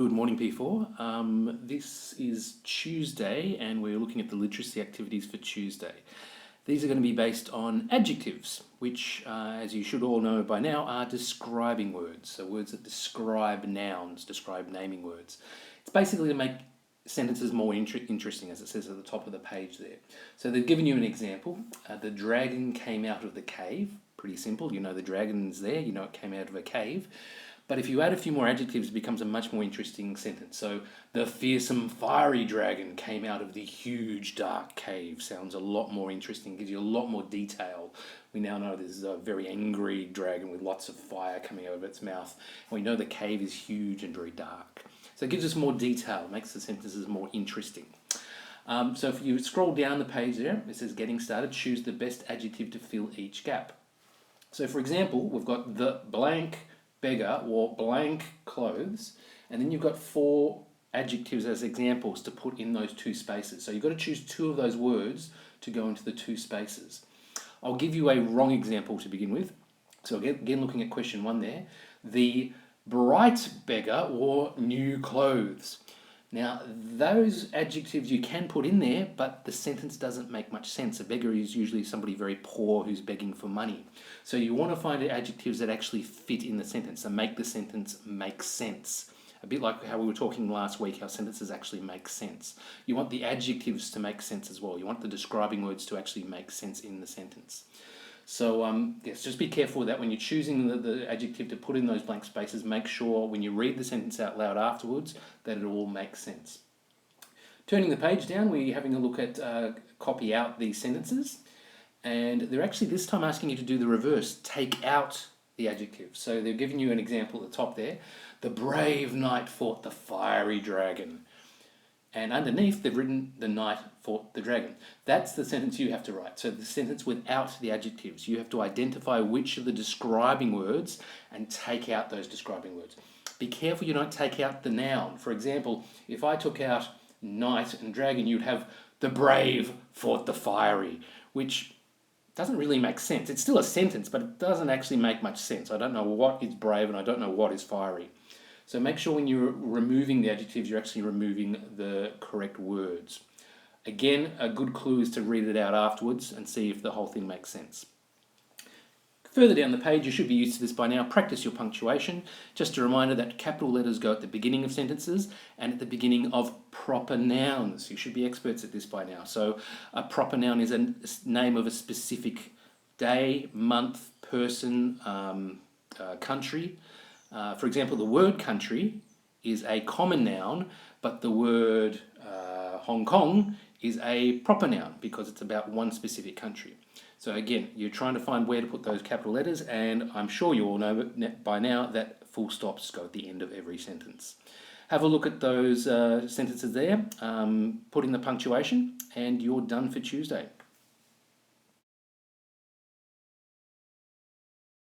Good morning, P4. This is Tuesday, and we're looking at the literacy activities for Tuesday. These are going to be based on adjectives, which, as you should all know by now, are describing words. So words that describe nouns, describe naming words. It's basically to make sentences more interesting, as it says at the top of the page there. So they've given you an example. The dragon came out of the cave. Pretty simple. You know the dragon's there. You know it came out of a cave. But if you add a few more adjectives, it becomes a much more interesting sentence. So, the fearsome fiery dragon came out of the huge dark cave. Sounds a lot more interesting, gives you a lot more detail. We now know this is a very angry dragon with lots of fire coming out of its mouth. And we know the cave is huge and very dark. So it gives us more detail, makes the sentences more interesting. So if you scroll down the page there, it says getting started, choose the best adjective to fill each gap. So for example, we've got the blank beggar wore blank clothes, and then you've got 4 adjectives as examples to put in those 2 spaces. So you've got to choose 2 of those words to go into the 2 spaces. I'll give you a wrong example to begin with. So again, looking at question 1 there, the bright beggar wore new clothes. Now, those adjectives you can put in there, but the sentence doesn't make much sense. A beggar is usually somebody very poor who's begging for money. So you want to find adjectives that actually fit in the sentence and make the sentence make sense. A bit like how we were talking last week, how sentences actually make sense. You want the adjectives to make sense as well. You want the describing words to actually make sense in the sentence. So yes, just be careful with that when you're choosing the adjective to put in those blank spaces. Make sure when you read the sentence out loud afterwards that it all makes sense. Turning the page down, we're having a look at copy out these sentences. And they're actually this time asking you to do the reverse, take out the adjective. So they're giving you an example at the top there. The brave knight fought the fiery dragon. And underneath, they've written, the knight fought the dragon. That's the sentence you have to write. So the sentence without the adjectives. You have to identify which of the describing words and take out those describing words. Be careful you don't take out the noun. For example, if I took out knight and dragon, you'd have the brave fought the fiery, which doesn't really make sense. It's still a sentence, but it doesn't actually make much sense. I don't know what is brave and I don't know what is fiery. So make sure when you're removing the adjectives, you're actually removing the correct words. Again, a good clue is to read it out afterwards and see if the whole thing makes sense. Further down the page, you should be used to this by now, practice your punctuation. Just a reminder that capital letters go at the beginning of sentences and at the beginning of proper nouns. You should be experts at this by now. So a proper noun is a name of a specific day, month, person, country. For example, the word country is a common noun, but the word Hong Kong is a proper noun because it's about one specific country. So again, you're trying to find where to put those capital letters, and I'm sure you all know by now that full stops go at the end of every sentence. Have a look at those sentences there, put in the punctuation, and you're done for Tuesday.